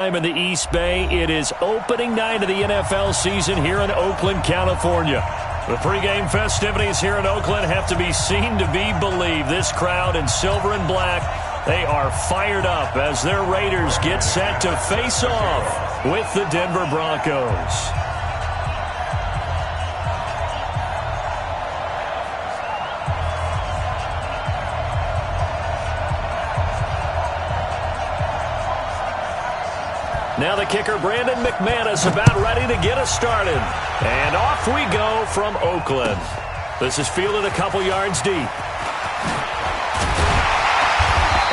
In the East Bay, it is opening night of the NFL season here in Oakland, California. The pregame festivities here in Oakland have to be seen to be believed. This crowd in silver and black, they are fired up as their Raiders get set to face off with the Denver Broncos. Now the kicker, Brandon McManus, about ready to get us started. And off we go from Oakland. This is fielded a couple yards deep.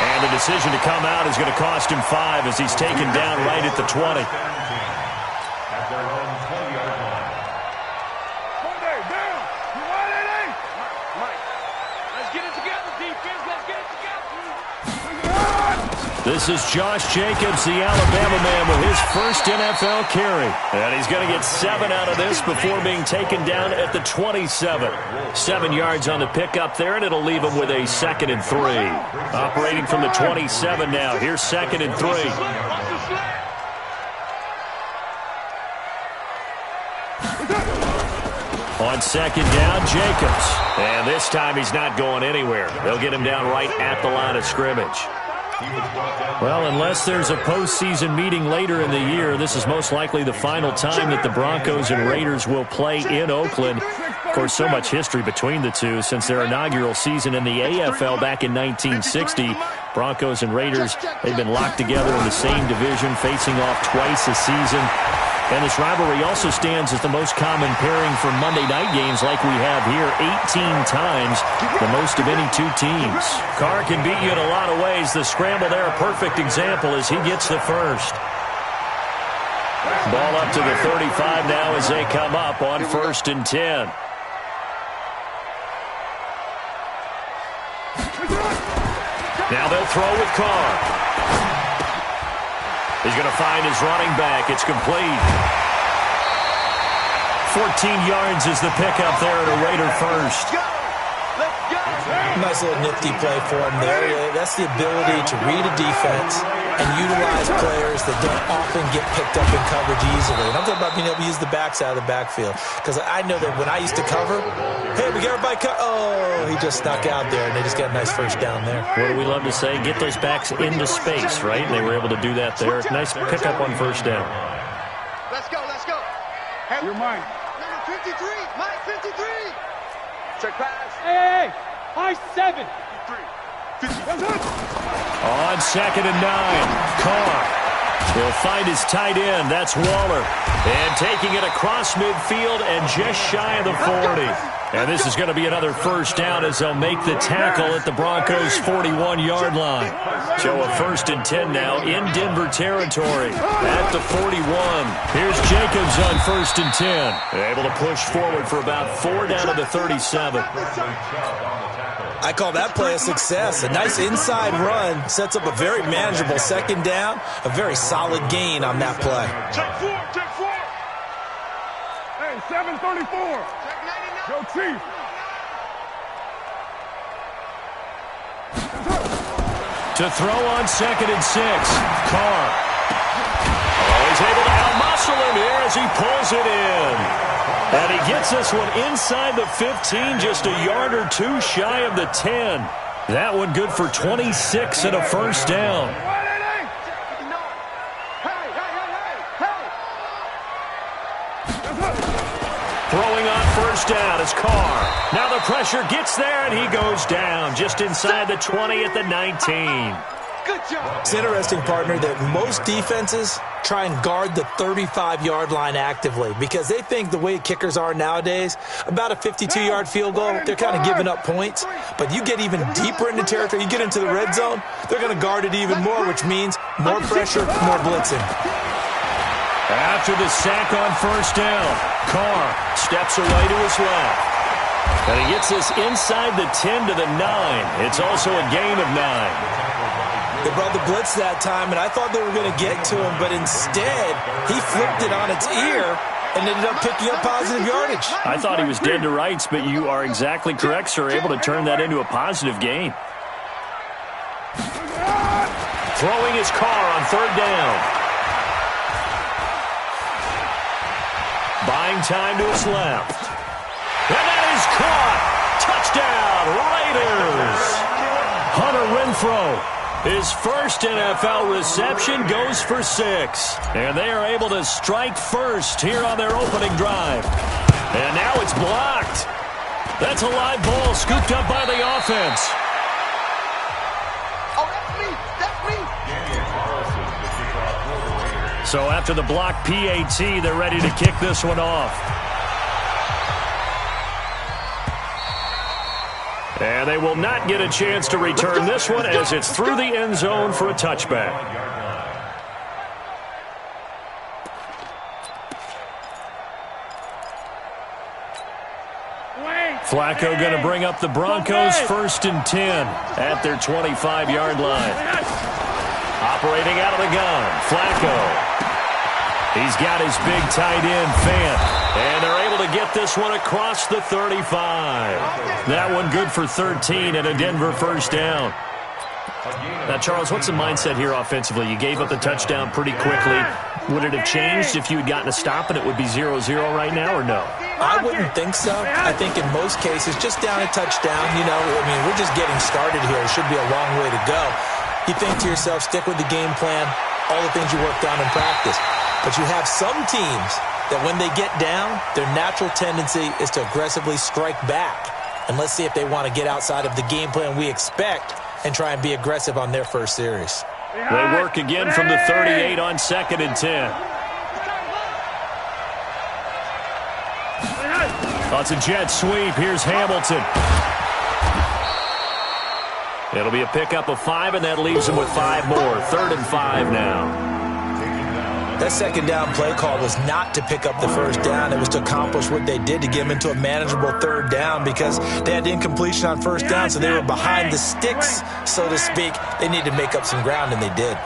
And the decision to come out is going to cost him 5 as he's taken down right at the 20. This is Josh Jacobs, the Alabama man, with his first NFL carry. And he's going to get 7 out of this before being taken down at the 27. 7 yards on the pickup there, and it'll leave him with a 2nd and 3. Operating from the 27 now. Here's 2nd and 3. On 2nd down, Jacobs. And this time he's not going anywhere. They'll get him down right at the line of scrimmage. Well, unless there's a postseason meeting later in the year, this is most likely the final time that the Broncos and Raiders will play in Oakland. Of course, so much history between the two since their inaugural season in the AFL back in 1960. Broncos and Raiders, they've been locked together in the same division, facing off twice a season. And this rivalry also stands as the most common pairing for Monday night games like we have here, 18 times, the most of any two teams. Carr can beat you in a lot of ways. The scramble there, a perfect example as he gets the first. Ball up to the 35 now as they come up on 1st and 10. Now they'll throw with Carr. He's going to find his running back. It's complete. 14 yards is the pickup there at a Raider first. Nice little nifty play for him there. That's the ability to read a defense and utilize players that don't often get picked up in coverage easily. And I'm talking about being able to use the backs out of the backfield. Because I know that when I used to cover, hey, we get everybody oh, he just snuck out there, and they just got a nice first down there. What do we love to say? Get those backs into space, right? And they were able to do that there. Nice pickup on 1st down. Let's go, let's go. Hey, you're mine. Number 53, Mike 53. Check pass. Hey, high 7. On 2nd and 9, Carr. He'll find his tight end. That's Waller. And taking it across midfield and just shy of the 40. And this is going to be another 1st down as they'll make the tackle at the Broncos' 41-yard line. So a 1st and 10 now in Denver territory at the 41. Here's Jacobs on 1st and 10. Able to push forward for about 4 down to the 37. I call that play a success. A nice inside run sets up a very manageable 2nd down. A very solid gain on that play. Check 4, check 4. Hey, 734. Check 99. Go Chief. To throw on 2nd and 6, Carr. Oh, he's able to outmuscle him here as he pulls it in. And he gets this one inside the 15, just a yard or 2 shy of the 10. That one good for 26 and a 1st down. Throwing on 1st down is Carr. Now the pressure gets there, and he goes down just inside the 20 at the 19. Good job. It's interesting, partner, that most defenses try and guard the 35-yard line actively because they think the way kickers are nowadays, about a 52-yard field goal, they're kind of giving up points. But you get even deeper into territory, you get into the red zone, they're going to guard it even more, which means more pressure, more blitzing. After the sack on 1st down, Carr steps away to his left. And he gets this inside the 10 to the 9. It's also a gain of 9. They brought the blitz that time, and I thought they were going to get to him, but instead, he flipped it on its ear and ended up picking up positive yardage. I thought he was dead to rights, but you are exactly correct, sir. Able to turn that into a positive gain. Throwing his Carr on 3rd down. Running time to his left. And that is caught. Touchdown, Raiders. Hunter Renfrow, his first NFL reception, goes for 6. And they are able to strike first here on their opening drive. And now it's blocked. That's a live ball scooped up by the offense. Oh, that's me. That's me. So after the block PAT, they're ready to kick this one off. And they will not get a chance to return this one as it's through the end zone for a touchback. Flacco going to bring up the Broncos 1st and 10 at their 25-yard line. Operating out of the gun, Flacco. He's got his big tight end, Fant. And they're able to get this one across the 35. That one good for 13 and a Denver first down. Now, Charles, what's the mindset here offensively? You gave up the touchdown pretty quickly. Would it have changed if you had gotten a stop and it would be 0-0 right now, or no? I wouldn't think so. I think in most cases, just down a touchdown, we're just getting started here. It should be a long way to go. You think to yourself, stick with the game plan, all the things you worked on in practice. But you have some teams that when they get down, their natural tendency is to aggressively strike back. And let's see if they want to get outside of the game plan we expect and try and be aggressive on their first series. They work again from the 38 on 2nd and 10. Oh, it's a jet sweep. Here's Hamilton. It'll be a pickup of 5, and that leaves them with 5 more. 3rd and 5 now. That second down play call was not to pick up the first down. It was to accomplish what they did to get them into a manageable 3rd down because they had incompletion on 1st down, so they were behind the sticks, so to speak. They needed to make up some ground, and they did.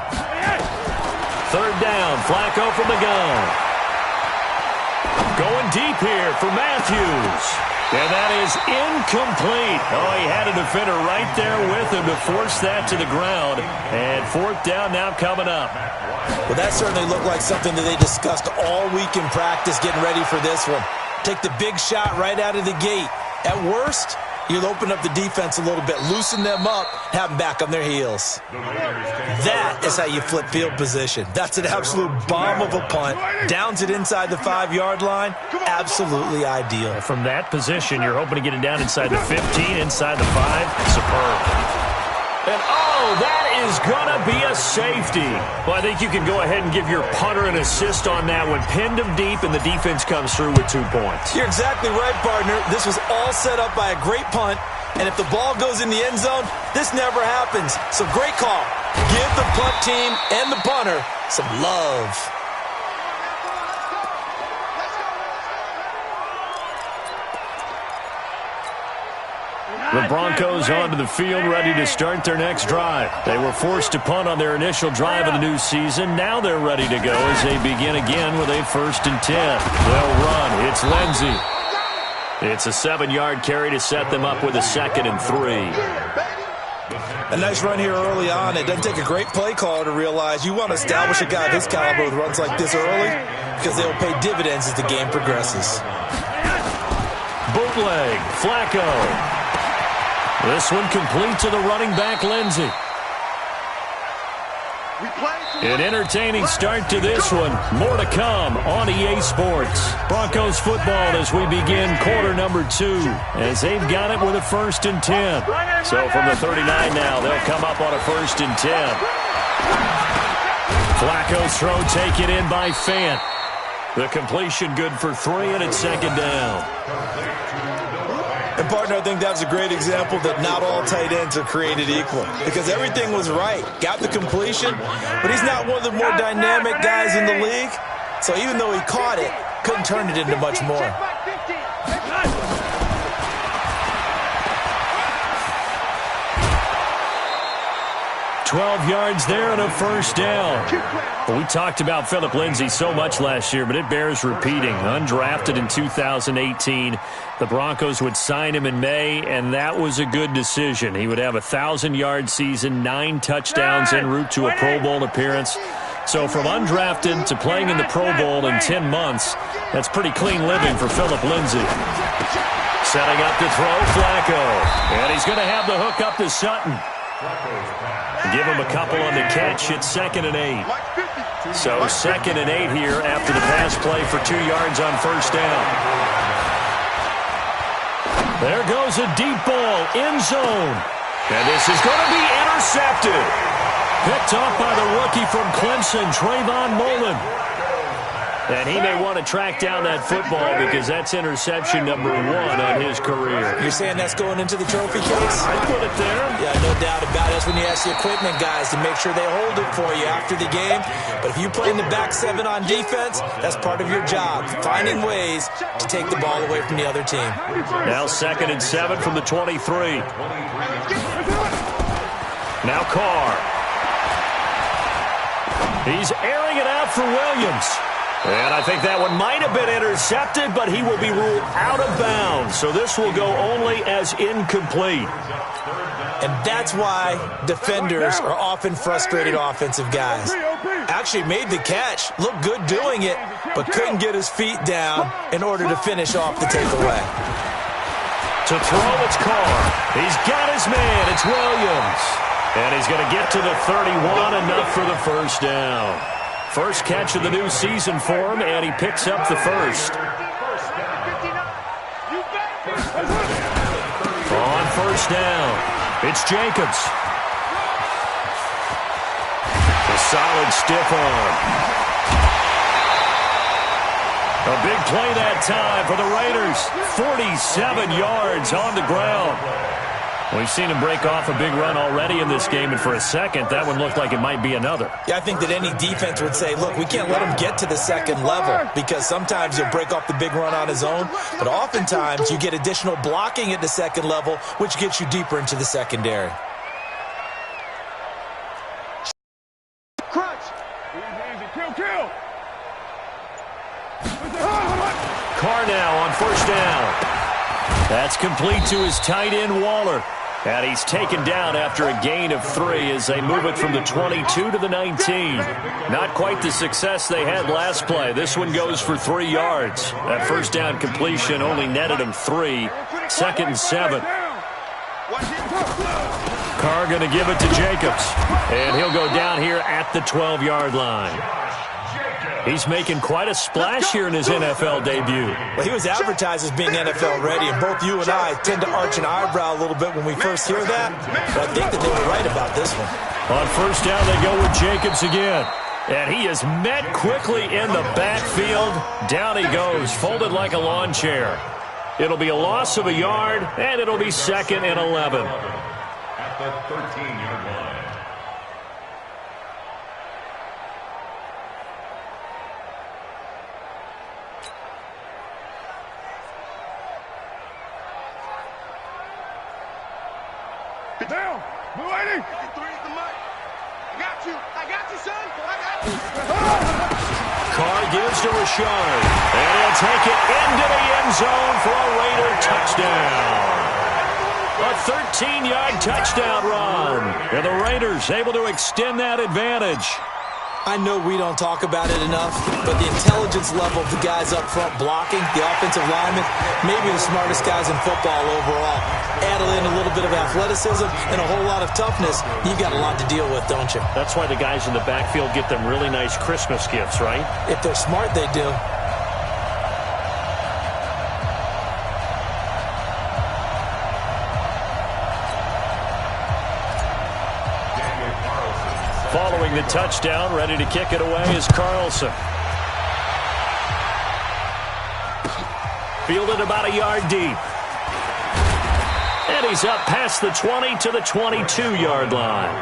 3rd down, Flacco from the gun. Going deep here for Matthews. And that is incomplete. Oh, he had a defender right there with him to force that to the ground. And 4th down now coming up. Well, that certainly looked like something that they discussed all week in practice getting ready for this one. Take the big shot right out of the gate. At worst, you'll open up the defense a little bit, loosen them up, have them back on their heels. That is how you flip field position. That's an absolute bomb of a punt. Downs it inside the 5-yard line. Absolutely ideal. From that position, you're hoping to get it down inside the 15, inside the 5. Superb. And, that is going to be a safety. Well, I think you can go ahead and give your punter an assist on that one. Pinned him deep, and the defense comes through with 2 points. You're exactly right, partner. This was all set up by a great punt, and if the ball goes in the end zone, this never happens. So great call. Give the punt team and the punter some love. The Broncos onto the field, ready to start their next drive. They were forced to punt on their initial drive of the new season. Now they're ready to go as they begin again with a 1st and 10. They'll run. It's Lindsey. It's a 7-yard carry to set them up with a 2nd and 3. A nice run here early on. It doesn't take a great play caller to realize you want to establish a guy of his caliber with runs like this early because they will pay dividends as the game progresses. Bootleg. Flacco. This one complete to the running back, Lindsey. An entertaining start to this one. More to come on EA Sports. Broncos football as we begin quarter number 2, as they've got it with a 1st and 10. So from the 39 now, they'll come up on a 1st and 10. Flacco's throw taken in by Fant. The completion good for 3, and it's 2nd down. And, partner, I think that's a great example that not all tight ends are created equal because everything was right. Got the completion, but he's not one of the more dynamic guys in the league. So even though he caught it, couldn't turn it into much more. 12 yards there and a 1st down. Well, we talked about Phillip Lindsay so much last year, but it bears repeating. Undrafted in 2018. The Broncos would sign him in May, and that was a good decision. He would have a 1,000-yard season, 9 touchdowns en route to a Pro Bowl appearance. So from undrafted to playing in the Pro Bowl in 10 months, that's pretty clean living for Phillip Lindsay. Setting up to throw, Flacco. And he's going to have the hook up to Sutton. Give him a couple on the catch. It's 2nd and 8. So 2nd and 8 here after the pass play for 2 yards on first down. There goes a deep ball, end zone. And this is going to be intercepted. Picked off by the rookie from Clemson, Trayvon Mullen. And he may want to track down that football because that's interception number 1 on his career. You're saying that's going into the trophy case? I'd put it there. Yeah, no doubt about it. That's when you ask the equipment guys to make sure they hold it for you after the game. But if you play in the back 7 on defense, that's part of your job, finding ways to take the ball away from the other team. Now 2nd and 7 from the 23. Now Carr. He's airing it out for Williams. And I think that one might have been intercepted, but he will be ruled out of bounds. So this will go only as incomplete. And that's why defenders are often frustrated offensive guys. Actually made the catch, looked good doing it, but couldn't get his feet down in order to finish off the takeaway. To throw, it's Carr. He's got his man. It's Williams. And he's going to get to the 31, enough for the first down. First catch of the new season for him, and he picks up the first. On first down, it's Jacobs. A solid stiff arm. A big play that time for the Raiders. 47 yards on the ground. We've seen him break off a big run already in this game, and for a second, that one looked like it might be another. Yeah, I think that any defense would say, look, we can't let him get to the second level because sometimes he'll break off the big run on his own, but oftentimes you get additional blocking at the second level, which gets you deeper into the secondary. Crunch. Kill. Carr now on first down. That's complete to his tight end, Waller. And he's taken down after a gain of 3 as they move it from the 22 to the 19. Not quite the success they had last play. This one goes for 3 yards. That first down completion only netted him 3. 2nd and 7. Carr going to give it to Jacobs. And he'll go down here at the 12-yard line. He's making quite a splash here in his NFL debut. Well, he was advertised as being NFL ready, and both you and I tend to arch an eyebrow a little bit when we first hear that, but I think that they were right about this one. On first down, they go with Jacobs again. And he is met quickly in the backfield. Down he goes, folded like a lawn chair. It'll be a loss of a yard, and it'll be 2nd and 11. At the 13-yard line. Down. Blue lady. 53 is the mic. I got you, son. I got you. Carr gives to Rashard. And he'll take it into the end zone for a Raider touchdown. A 13-yard touchdown run. And the Raiders able to extend that advantage. I know we don't talk about it enough, but the intelligence level of the guys up front blocking, the offensive linemen, maybe the smartest guys in football overall. Add in a little bit of athleticism and a whole lot of toughness, you've got a lot to deal with, don't you? That's why the guys in the backfield get them really nice Christmas gifts, right? If they're smart, they do. Following the touchdown, ready to kick it away is Carlson. Fielded about a yard deep. And he's up past the 20 to the 22-yard line.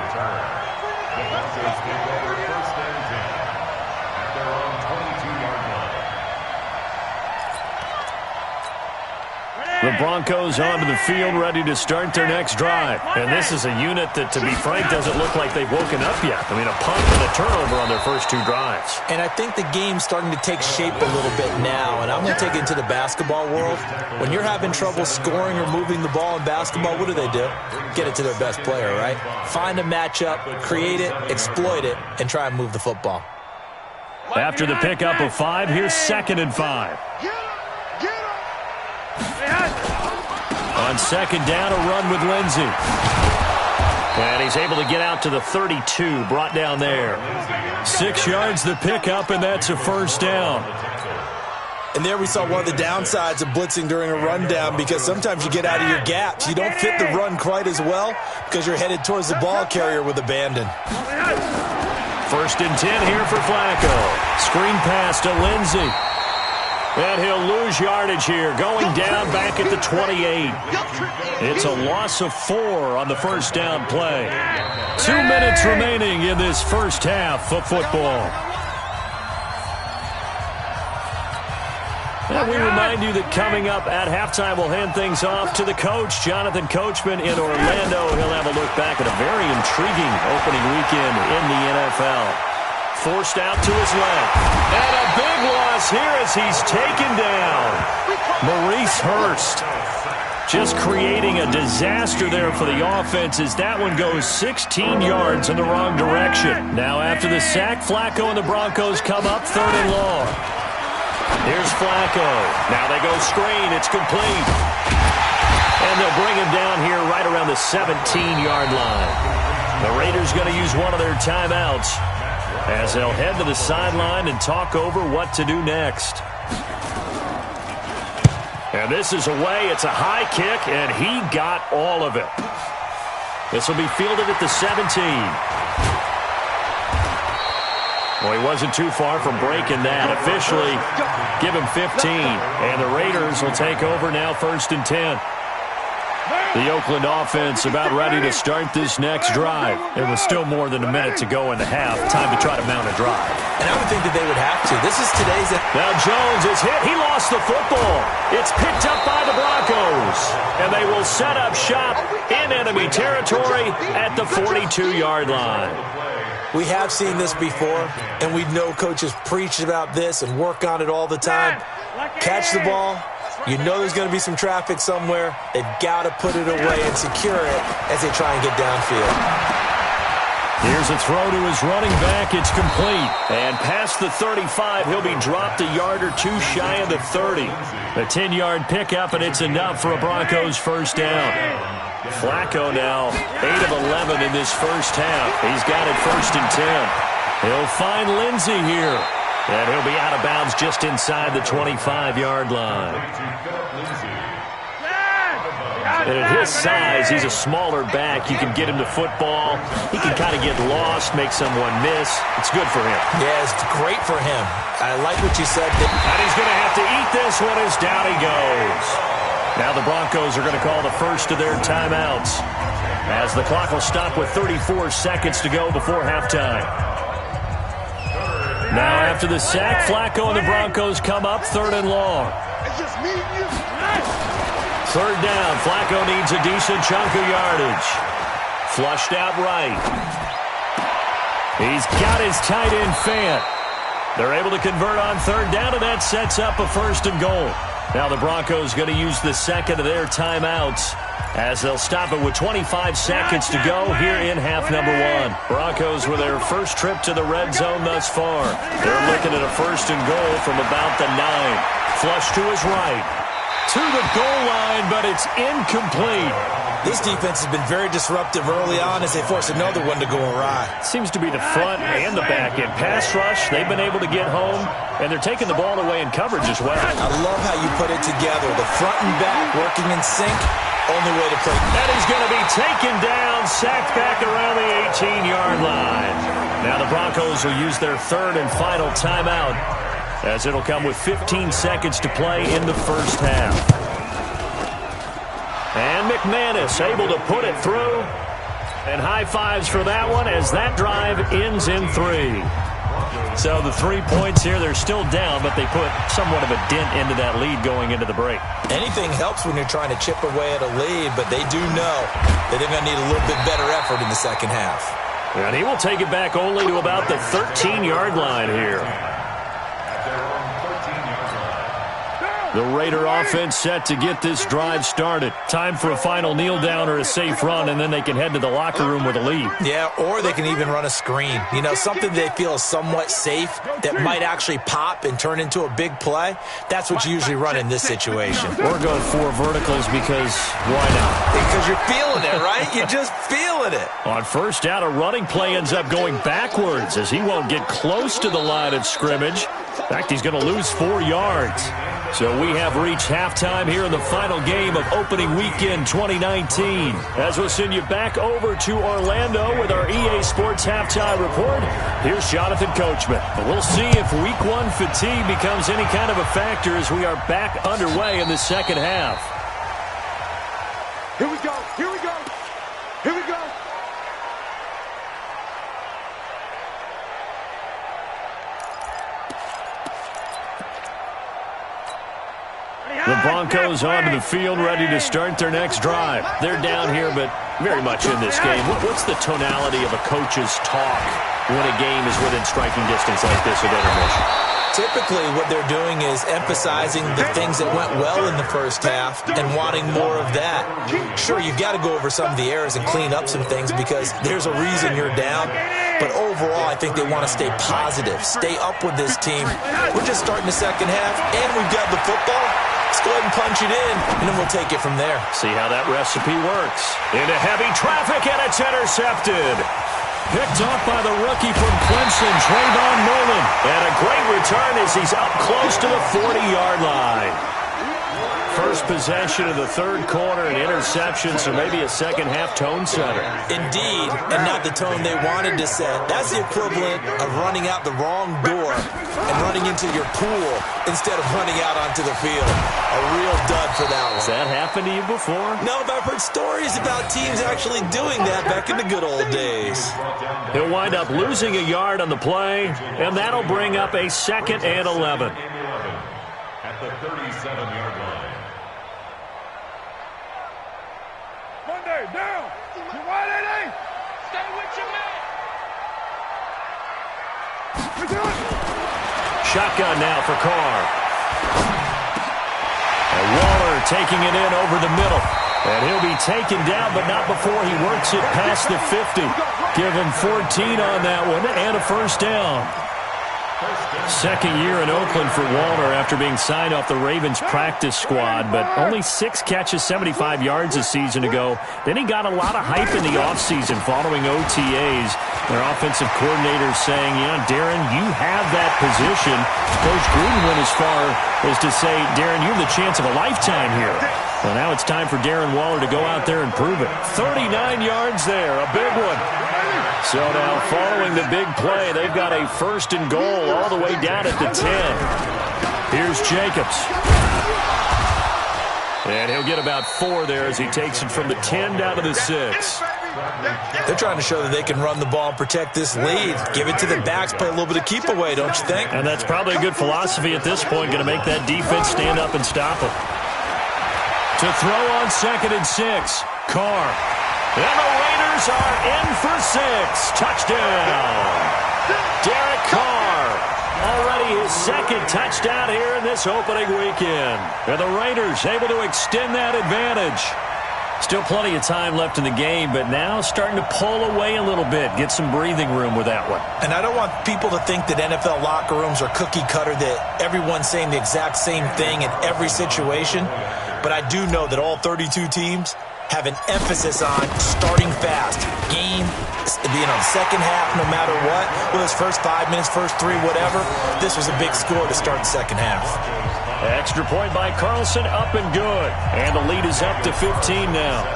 The The Broncos onto the field, ready to start their next drive. And this is a unit that, to be frank, doesn't look like they've woken up yet. I mean, a punt and a turnover on their first 2 drives. And I think the game's starting to take shape a little bit now. And I'm going to take it into the basketball world. When you're having trouble scoring or moving the ball in basketball, what do? Get it to their best player, right? Find a matchup, create it, exploit it, and try and move the football. After the pickup of 5, here's 2nd and 5. On 2nd down, a run with Lindsey. And he's able to get out to the 32, brought down there. 6 yards the pickup, and that's a first down. And there we saw one of the downsides of blitzing during a rundown, because sometimes you get out of your gaps. You don't fit the run quite as well because you're headed towards the ball carrier with abandon. 1st and 10 here for Flacco. Screen pass to Lindsey. And he'll lose yardage here, going down back at the 28. It's a loss of 4 on the first down play. 2 minutes remaining in this first half of football. And we remind you that coming up at halftime, we'll hand things off to the coach, Jonathan Coachman in Orlando. He'll have a look back at a very intriguing opening weekend in the NFL. Forced out to his left. And a big loss here as he's taken down. Maurice Hurst just creating a disaster there for the offense as that one goes 16 yards in the wrong direction. Now after the sack, Flacco and the Broncos come up 3rd and long. Here's Flacco. Now they go screen. It's complete. And they'll bring him down here right around the 17-yard line. The Raiders going to use one of their timeouts as they'll head to the sideline and talk over what to do next. And this is away. It's a high kick, and he got all of it. This will be fielded at the 17. Well, he wasn't too far from breaking that. Officially, give him 15. And the Raiders will take over now 1st and 10. The Oakland offense about ready to start this next drive. It was still more than a minute to go in the half. Time to try to mount a drive. And I would think that they would have to. This is today's... Now Jones is hit. He lost the football. It's picked up by the Broncos. And they will set up shop in enemy territory at the 42-yard line. We have seen this before, and we know coaches preach about this and work on it all the time. Catch the ball. You know there's going to be some traffic somewhere. They've got to put it away and secure it as they try and get downfield. Here's a throw to his running back. It's complete. And past the 35, he'll be dropped a yard or 2 shy of the 30. A 10-yard pickup, and it's enough for a Broncos first down. Flacco now 8 of 11 in this first half. He's got it 1st and 10. He'll find Lindsey here. And he'll be out of bounds just inside the 25-yard line. And at his size, he's a smaller back. You can get him to football. He can kind of get lost, make someone miss. It's good for him. Yeah, it's great for him. I like what you said. And he's going to have to eat this one as down he goes. Now the Broncos are going to call the first of their timeouts as the clock will stop with 34 seconds to go before halftime. Now after the sack, Flacco and the Broncos come up 3rd and long. It's just me and you. 3rd down. Flacco needs a decent chunk of yardage. Flushed out right. He's got his tight end Fant. They're able to convert on 3rd down, and that sets up a 1st and goal. Now the Broncos going to use the second of their timeouts as they'll stop it with 25 seconds to go here in half number 1. Broncos with their first trip to the red zone thus far. They're looking at a 1st and goal from about the 9. Flush to his right. To the goal line, but it's incomplete. This defense has been very disruptive early on as they force another one to go awry. Seems to be the front and the back end. Pass rush, they've been able to get home, and they're taking the ball away in coverage as well. I love how you put it together. The front and back working in sync, only way to play. And he's going to be taken down, sacked back around the 18-yard line. Now the Broncos will use their 3rd and final timeout as it'll come with 15 seconds to play in the first half. And McManus able to put it through. And high fives for that one as that drive ends in 3. So the 3 points here, they're still down, but they put somewhat of a dent into that lead going into the break. Anything helps when you're trying to chip away at a lead, but they do know that they're going to need a little bit better effort in the second half. And he will take it back only to about the 13-yard line here. The Raider offense set to get this drive started. Time for a final kneel down or a safe run, and then they can head to the locker room with a lead. Yeah, or they can even run a screen. You know, something they feel is somewhat safe that might actually pop and turn into a big play. That's what you usually run in this situation. Or go 4 verticals because why not? Because you're feeling it, right? You're just feeling it. On first down, a running play ends up going backwards as he won't get close to the line of scrimmage. In fact, he's going to lose 4 yards. So we have reached halftime here in the final game of opening weekend 2019. As we'll send you back over to Orlando with our EA Sports Halftime Report, here's Jonathan Coachman. We'll see if Week 1 fatigue becomes any kind of a factor as we are back underway in the second half. Here we go. Here we go. Here we go. The Broncos onto the field, ready to start their next drive. They're down here, but very much in this game. What's the tonality of a coach's talk when a game is within striking distance like this of intermission? Typically, what they're doing is emphasizing the things that went well in the first half and wanting more of that. Sure, you've got to go over some of the errors and clean up some things because there's a reason you're down. But overall, I think they want to stay positive, stay up with this team. We're just starting the second half, and we've got the football. Let's go ahead and punch it in, and then we'll take it from there. See how that recipe works. Into heavy traffic, and it's intercepted. Picked off by the rookie from Clemson, Trayvon Mullen. And a great return as he's up close to the 40-yard line. First possession of the third quarter, an interception, so maybe a second-half tone setter. Indeed, and not the tone they wanted to set. That's the equivalent of running out the wrong door and running into your pool instead of running out onto the field. A real dud for that one. Has that happened to you before? No, but I've heard stories about teams actually doing that back in the good old days. He'll wind up losing a yard on the play, and that'll bring up a 2nd and 11. At the 37-yard line. Monday, down. You 180. Stay with your man. Shotgun now for Carr. And Waller taking it in over the middle. And he'll be taken down, but not before he works it past the 50. Give him 14 on that one and a first down. Second year in Oakland for Waller after being signed off the Ravens practice squad, but only 6 catches, 75 yards a season ago. Then he got a lot of hype in the offseason following OTAs. Their offensive coordinator saying, yeah, Darren, you have that position. Coach Gruden went as far as to say, Darren, you have the chance of a lifetime here. Well, now it's time for Darren Waller to go out there and prove it. 39 yards there, a big one. So now following the big play, they've got a 1st and goal all the way down at the 10. Here's Jacobs. And he'll get about 4 there as he takes it from the 10 down to the 6. They're trying to show that they can run the ball and protect this lead. Give it to the backs, play a little bit of keep away, don't you think? And that's probably a good philosophy at this point, going to make that defense stand up and stop them. To throw on 2nd and 6, Carr. And the Raiders are in for 6. Touchdown. Derek Carr. Already his 2nd touchdown here in this opening weekend. And the Raiders able to extend that advantage. Still plenty of time left in the game, but now starting to pull away a little bit. Get some breathing room with that one. And I don't want people to think that NFL locker rooms are cookie cutter, that everyone's saying the exact same thing in every situation. But I do know that all 32 teams have an emphasis on starting fast. Game, second half, no matter what. Whether it's first 5 minutes, first 3, whatever. This was a big score to start the second half. Extra point by Carlson, up and good. And the lead is up to 15 now.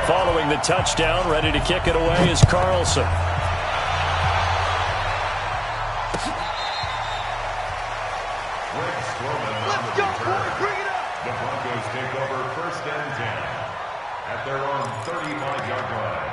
Following the touchdown, ready to kick it away is Carlson. Let's go, boy. Bring it up. The Broncos take over 1st and 10 at their own 35-yard line.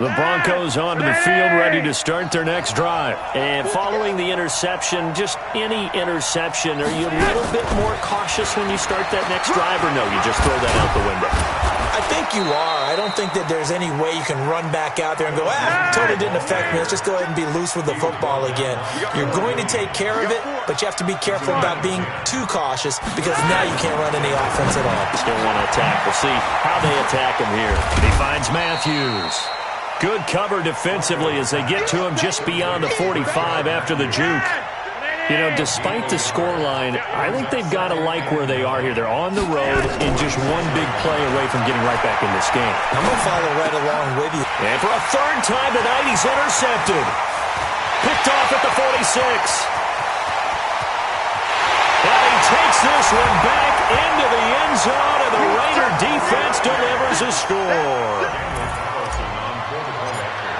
The Broncos onto the field, ready to start their next drive. And following the interception, just any interception, are you a little bit more cautious when you start that next drive, or no, you just throw that out the window? I think you are. I don't think that there's any way you can run back out there and go, totally didn't affect me. Let's just go ahead and be loose with the football again. You're going to take care of it, but you have to be careful about being too cautious because now you can't run any offense at all. Still want to attack. We'll see how they attack him here. He finds Matthews. Good cover defensively as they get to him just beyond the 45 after the juke. You know, despite the scoreline, I think they've got to like where they are here. They're on the road and just one big play away from getting right back in this game. I'm going to follow right along with you. And for a third time tonight, he's intercepted. Picked off at the 46. And he takes this one back into the end zone, and the Raider defense delivers a score.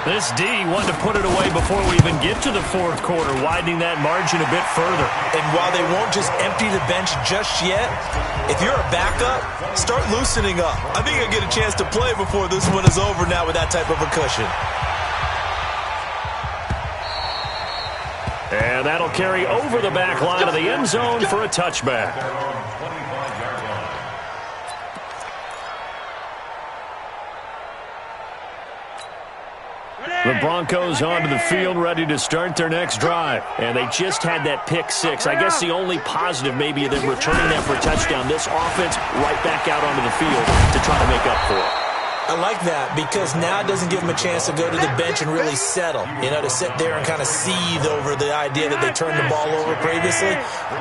This D wanted to put it away before we even get to the fourth quarter, widening that margin a bit further. And while they won't just empty the bench just yet, if you're a backup, start loosening up. I think you'll get a chance to play before this one is over now with that type of a cushion. And that'll carry over the back line of the end zone for a touchback. The Broncos onto the field, ready to start their next drive. And they just had that pick six. I guess the only positive maybe them returning that for a touchdown. This offense right back out onto the field to try to make up for it. I like that because now it doesn't give them a chance to go to the bench and really settle. You know, to sit there and kind of seethe over the idea that they turned the ball over previously.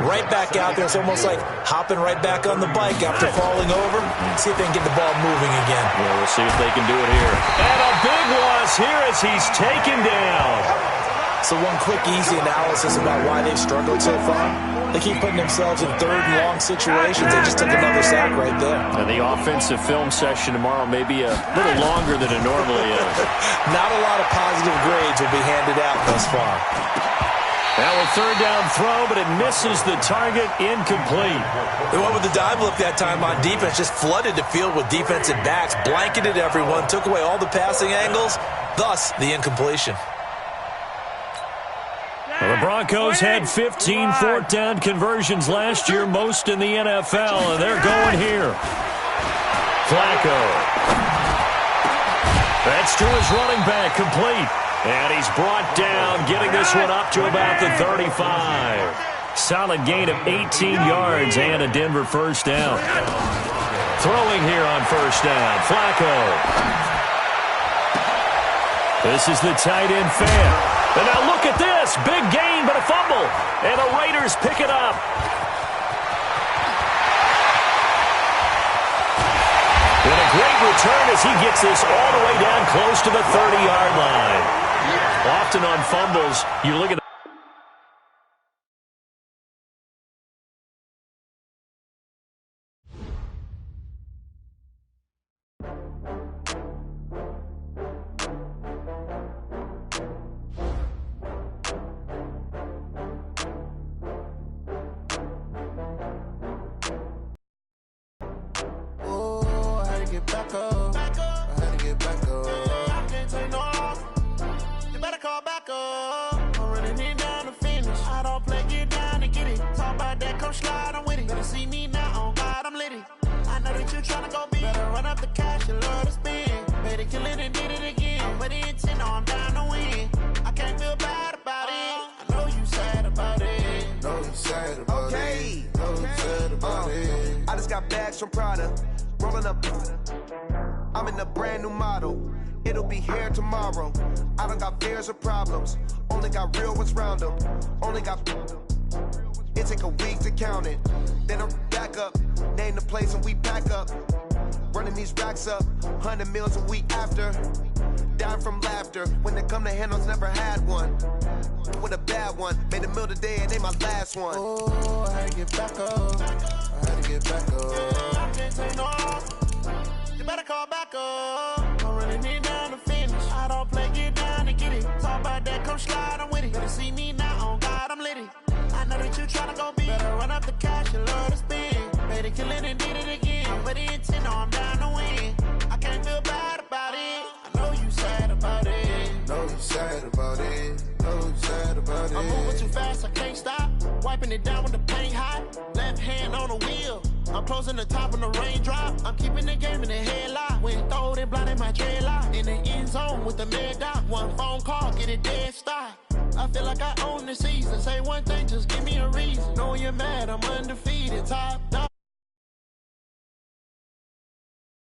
Right back out there. It's almost like hopping right back on the bike after falling over. See if they can get the ball moving again. Yeah, we'll see if they can do it here. And a big loss here as he's taken down. So one quick, easy analysis about why they've struggled so far. They keep putting themselves in third and long situations. They just took another sack right there. And the offensive film session tomorrow may be a little longer than it normally is. Not a lot of positive grades will be handed out thus far. Now a third down throw, but it misses the target, incomplete. They went with the dive look that time on defense, just flooded the field with defensive backs, blanketed everyone, took away all the passing angles, thus the incompletion. Well, the Broncos had 15 fourth down conversions last year, most in the NFL, and they're going here. Flacco. That's to his running back, complete. And he's brought down, getting this one up to about the 35. Solid gain of 18 yards and a Denver first down. Throwing here on first down, Flacco. This is the tight end fan. And now look at this. Big gain, but a fumble. And the Raiders pick it up. And a great return as he gets this all the way down close to the 30-yard line. Often on fumbles, you look at I'm in a brand new model. It'll be here tomorrow. I don't got fears or problems. Only got real ones round them. Only got... It take a week to count it. Then I'm back up. Name the place and we pack up. Running these racks up. 100 meals a week after. Dying from laughter. When they come to handles, never had one. With a bad one. Made a meal today and they my last one. Oh, I had to get back up. I had to get back up. I can't take no off. You better call back up. I'm running it down to finish. I don't play, get down to get it. Talk about that, come slide, I'm with it. Better see me now, on God, I'm litty. I know that you tryna go big. Better run up the cash, you love to spend. Made it, kill it, and did it again. I'm with the intent, no, I'm down to win. I can't feel bad about it. I know you sad about wiping it down when the paint hot. Left hand on the wheel. I'm closing the top when the raindrop. I'm keeping the game in the headlock. When throwed and blinded my dreadlock. In the end zone with the mad dot. One phone call, get it dead stop. I feel like I own the season. Say one thing, just give me a reason. Know you're mad, I'm undefeated. Top dog.